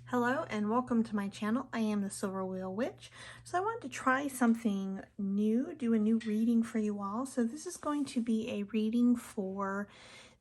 Hello and welcome to my channel. I am the Silver Wheel Witch. So I wanted to try something new, do a new reading for you all. So this is going to be a reading for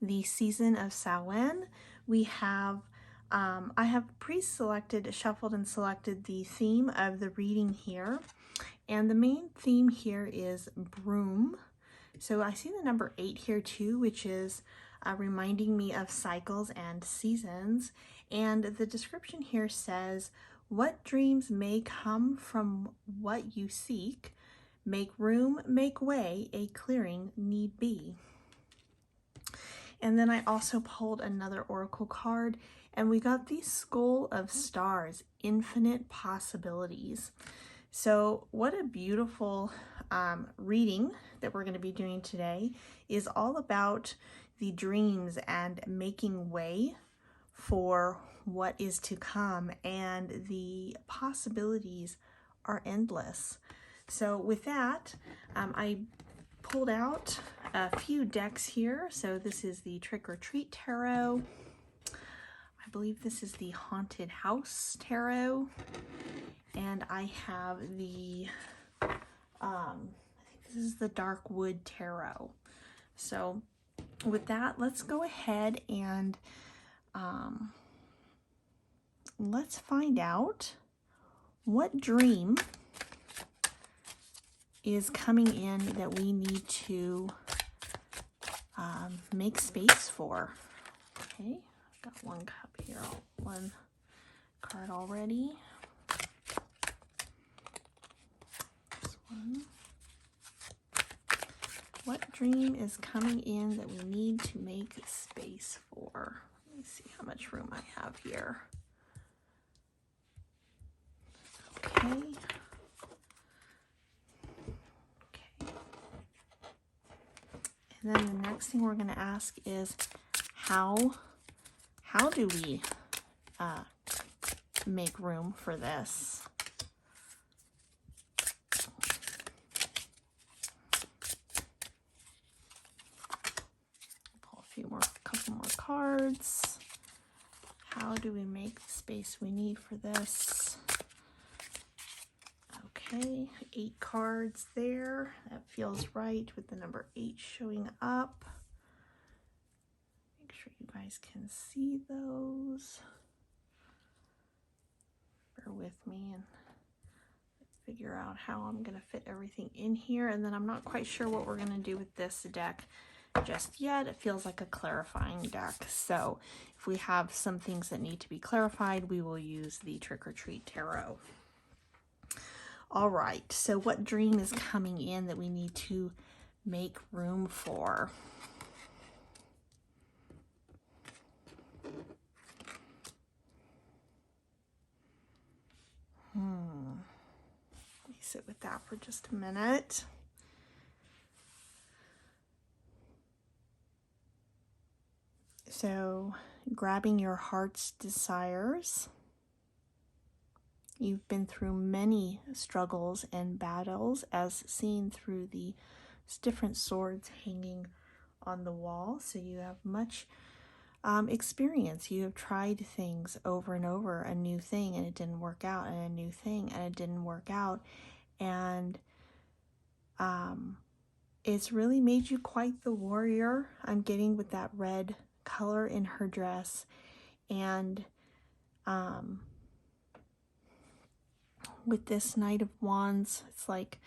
the season of Samhain. We have, I have pre-selected, shuffled and selected the theme of the reading here. And the main theme here is broom. So I see the number 8 here too, which is reminding me of cycles and seasons. And the description here says, what dreams may come from what you seek, make room, make way, a clearing need be. And then I also pulled another oracle card, and we got the Skull of Stars, infinite possibilities. So what a beautiful reading that we're going to be doing today is all about the dreams and making way for what is to come, and the possibilities are endless. So with that, I pulled out a few decks here. So this is the Trick or Treat Tarot. I believe this is the Haunted House Tarot. And I have the, I think this is the Dark Wood Tarot. So with that, let's go ahead and let's find out what dream is coming in that we need to make space for. Okay, I've got one cup here, one card already. This one. What dream is coming in that we need to make space for? Let me see how much room I have here. Okay. Okay. And then the next thing we're going to ask is how do we make room for this? Pull a couple more cards. How do we make the space we need for this? Okay, 8 cards there. That feels right with the number 8 showing up. Make sure you guys can see those. Bear with me and figure out how I'm going to fit everything in here. And then I'm not quite sure what we're going to do with this deck just yet. It feels like a clarifying deck. So if we have some things that need to be clarified, we will use the Trick or Treat Tarot. All right, so what dream is coming in that we need to make room for? Let me sit with that for just a minute. So, grabbing your heart's desires. You've been through many struggles and battles, as seen through the different swords hanging on the wall. So you have much experience. You have tried things over and over, a new thing and it didn't work out, and a new thing and it didn't work out. And it's really made you quite the warrior. I'm getting with that red color in her dress. And with this Knight of Wands, it's like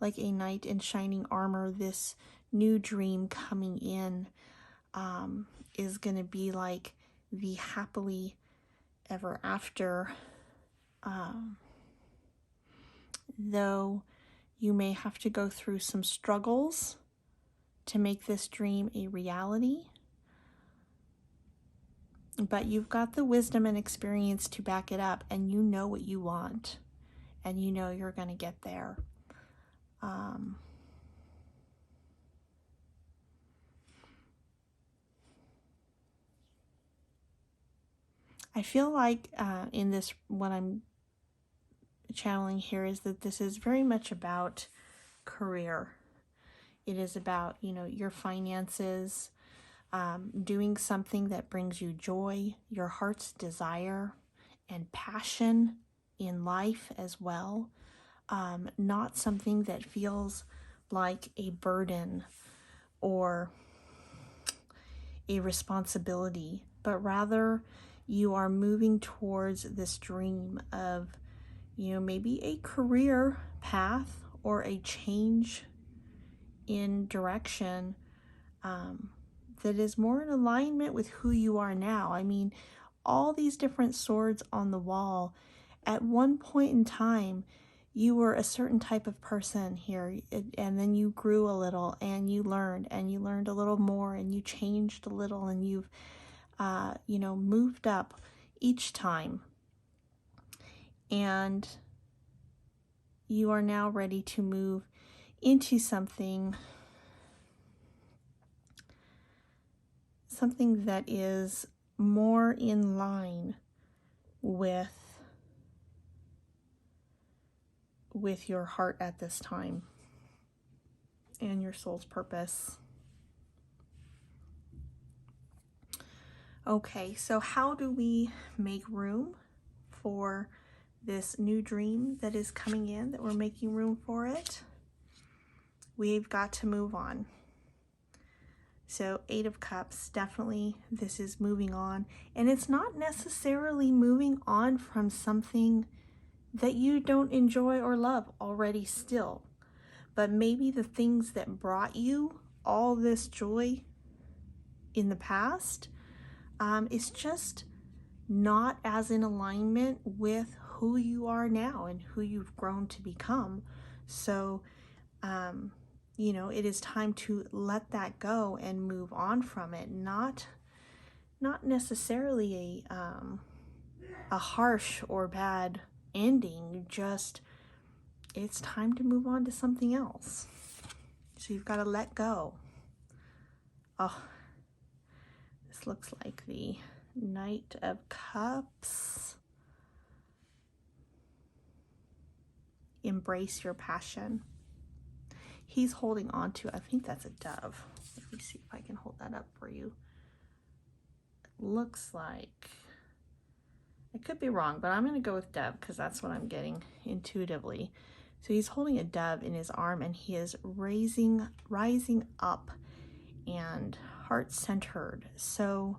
a knight in shining armor. This new dream coming in is going to be like the happily ever after. Though you may have to go through some struggles to make this dream a reality, but you've got the wisdom and experience to back it up, and you know what you want, and you know you're going to get there. I feel like in this, what I'm channeling here is that this is very much about career. It is about, your finances, doing something that brings you joy, your heart's desire, and passion in life as well. Not something that feels like a burden or a responsibility, but rather you are moving towards this dream of, maybe a career path or a change in direction that is more in alignment with who you are now. I mean, all these different swords on the wall, at one point in time, you were a certain type of person here, and then you grew a little, and you learned a little more, and you changed a little, and you've, moved up each time. And you are now ready to move into something that is more in line with your heart at this time and your soul's purpose. Okay, so how do we make room for this new dream that is coming in, that we're making room for it? We've got to move on. So 8 of Cups, definitely this is moving on. And it's not necessarily moving on from something that you don't enjoy or love already still. But maybe the things that brought you all this joy in the past is just not as in alignment with who you are now and who you've grown to become. So, it is time to let that go and move on from it. Not necessarily a harsh or bad ending, just it's time to move on to something else. So you've got to let go. Oh, this looks like the Knight of Cups. Embrace your passion. He's holding on to, I think that's a dove. Let me see if I can hold that up for you. It looks like, I could be wrong, but I'm going to go with dove because that's what I'm getting intuitively. So he's holding a dove in his arm, and he is rising up and heart-centered. So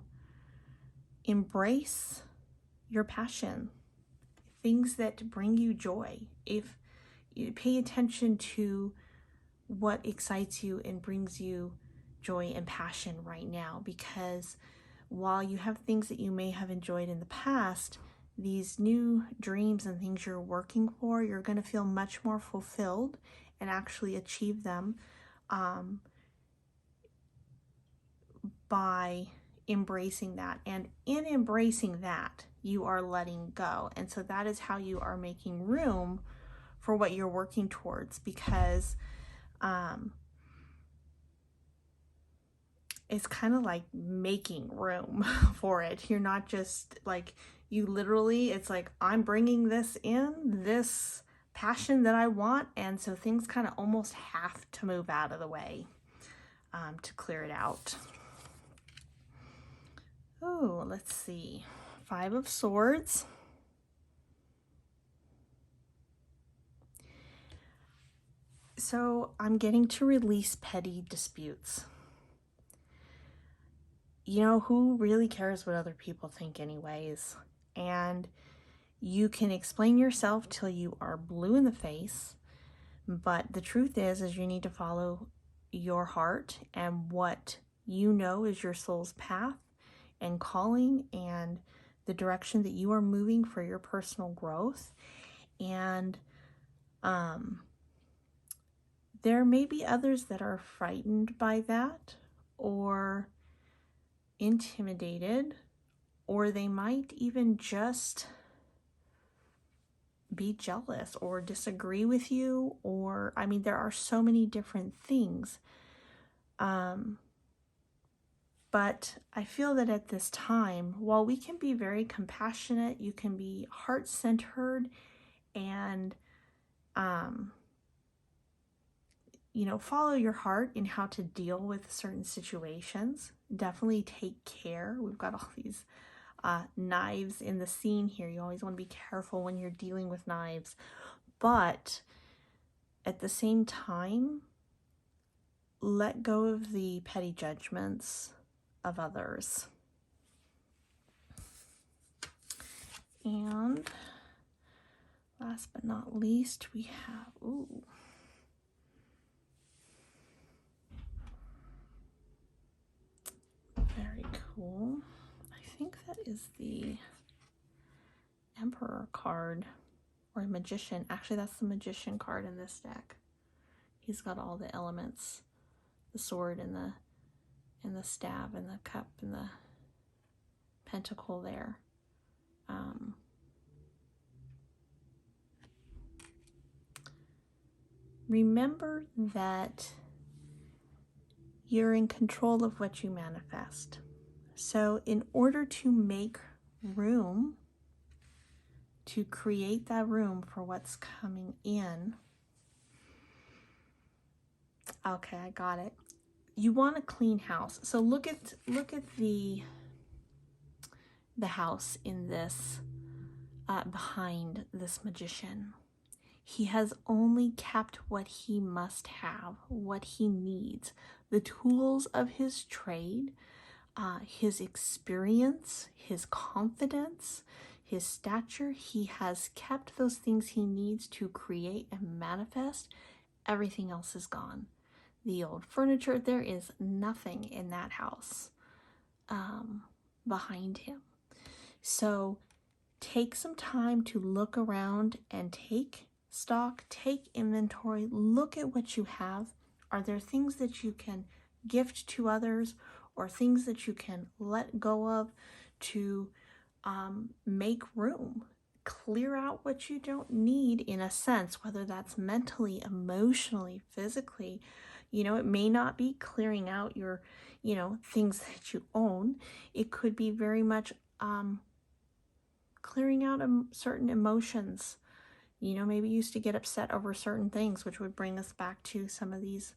embrace your passion, things that bring you joy. If you pay attention to what excites you and brings you joy and passion right now, because while you have things that you may have enjoyed in the past, these new dreams and things you're working for, you're going to feel much more fulfilled and actually achieve them by embracing that. And in embracing that, you are letting go. And so that is how you are making room for what you're working towards, because it's kind of like making room for it. You're not just like, you literally, it's like, I'm bringing this passion that I want, and so things kind of almost have to move out of the way to clear it out. Oh, let's see. 5 of Swords. So I'm getting to release petty disputes. Who really cares what other people think anyways? And you can explain yourself till you are blue in the face, but the truth is you need to follow your heart and what you know is your soul's path and calling and the direction that you are moving for your personal growth. And there may be others that are frightened by that or intimidated, or they might even just be jealous or disagree with you, or there are so many different things. But I feel that at this time, while we can be very compassionate, you can be heart-centered and follow your heart in how to deal with certain situations. Definitely take care. We've got all these knives in the scene here. You always want to be careful when you're dealing with knives. But at the same time, let go of the petty judgments of others. And last but not least, we have, ooh, very cool. I think that is the Emperor card, or Magician. Actually, that's the Magician card in this deck. He's got all the elements, the sword and the staff and the cup and the pentacle there. Remember that you're in control of what you manifest. So in order to make room, to create that room for what's coming in, okay, I got it. You want a clean house. So look at the house in this, behind this magician. He has only kept what he must have, what he needs, the tools of his trade, his experience, his confidence, his stature. He has kept those things he needs to create and manifest. Everything else is gone. The old furniture, there is nothing in that house behind him. So take some time to look around and take stock, take inventory, look at what you have. Are there things that you can gift to others, or things that you can let go of to make room? Clear out what you don't need, in a sense, whether that's mentally, emotionally, physically. You know, it may not be clearing out your, things that you own. It could be very much clearing out certain emotions. Maybe you used to get upset over certain things, which would bring us back to some of these,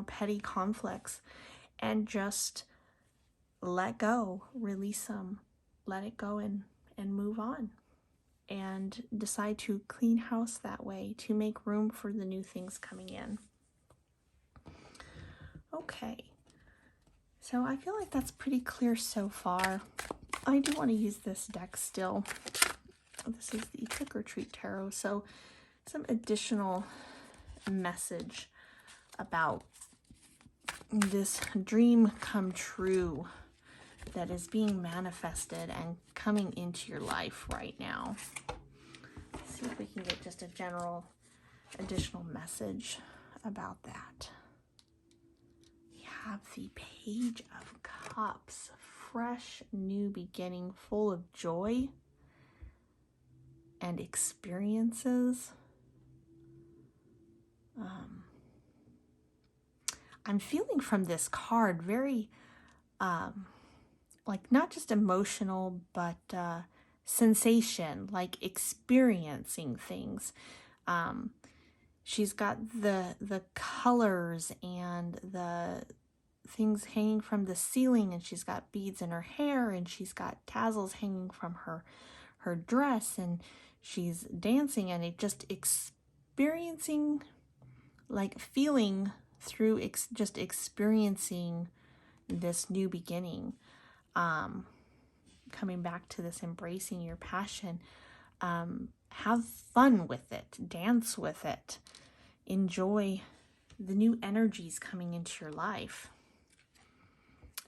petty conflicts, and just let go, release them, let it go, and move on, and decide to clean house that way to make room for the new things coming in. Okay, so I feel like that's pretty clear so far. I do want to use this deck still. This is the Trick or Treat Tarot, so some additional message about this dream come true that is being manifested and coming into your life right now. Let's see if we can get just a general additional message about that. We have the Page of Cups, fresh new beginning, full of joy and experiences. I'm feeling from this card very like not just emotional, but sensation, like experiencing things. She's got the colors and the things hanging from the ceiling, and she's got beads in her hair, and she's got tassels hanging from her dress, and she's dancing, and it just experiencing, like feeling through just experiencing this new beginning. Coming back to this embracing your passion. Have fun with it, dance with it, enjoy the new energies coming into your life.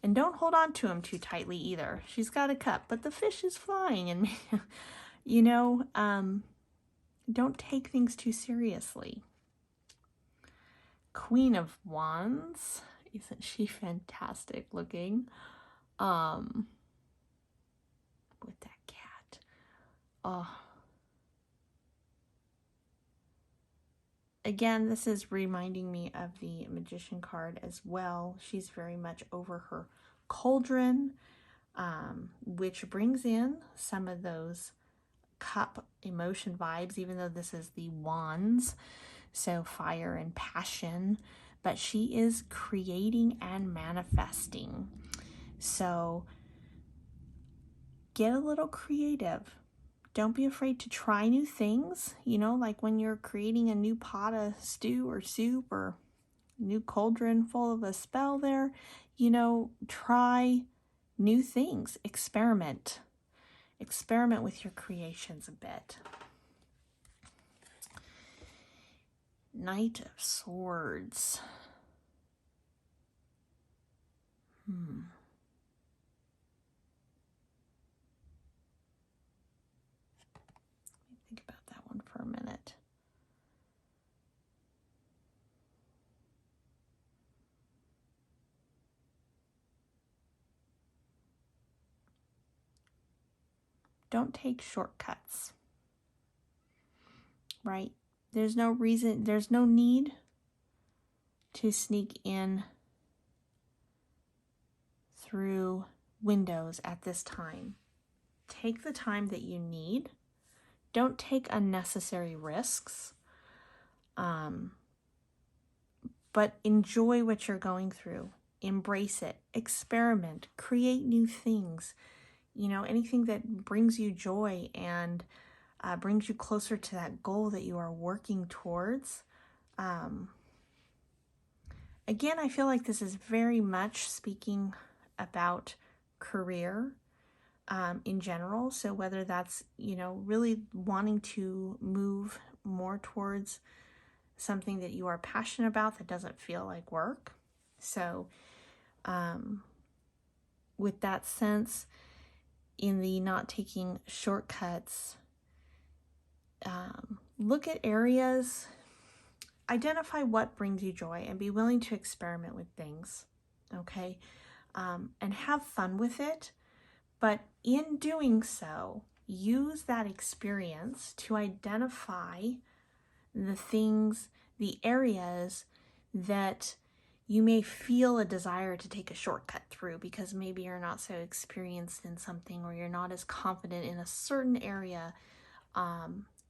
And don't hold on to them too tightly either. She's got a cup, but the fish is flying, and don't take things too seriously. Queen of Wands, isn't she fantastic looking? With that cat. Oh. Again, this is reminding me of the Magician card as well. She's very much over her cauldron, which brings in some of those cup emotion vibes, even though this is the wands, so fire and passion, but she is creating and manifesting. So get a little creative. Don't be afraid to try new things, you know, like when you're creating a new pot of stew or soup or new cauldron full of a spell there, you know, try new things, experiment with your creations a bit. Knight of Swords. Think about that one for a minute. Don't take shortcuts, right? There's no reason, there's no need to sneak in through windows at this time. Take the time that you need. Don't take unnecessary risks. But enjoy what you're going through. Embrace it. Experiment. Create new things. You know, anything that brings you joy and brings you closer to that goal that you are working towards. Again, I feel like this is very much speaking about career in general. So whether that's, you know, really wanting to move more towards something that you are passionate about that doesn't feel like work. So with that sense, in the not taking shortcuts, look at areas, identify what brings you joy and be willing to experiment with things, okay? And have fun with it. But in doing so, use that experience to identify the things, the areas that you may feel a desire to take a shortcut through because maybe you're not so experienced in something or you're not as confident in a certain area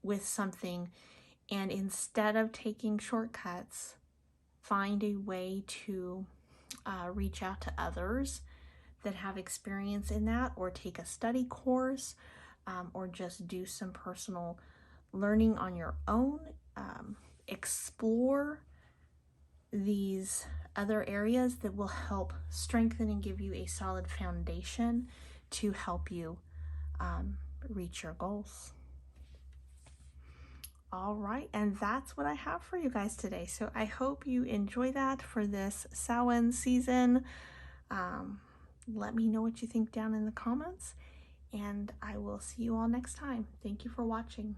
with something. And instead of taking shortcuts, find a way to reach out to others that have experience in that, or take a study course, or just do some personal learning on your own. Explore these other areas that will help strengthen and give you a solid foundation to help you reach your goals. All right, and that's what I have for you guys today. So I hope you enjoy that for this Samhain season. Let me know what you think down in the comments, and I will see you all next time. Thank you for watching.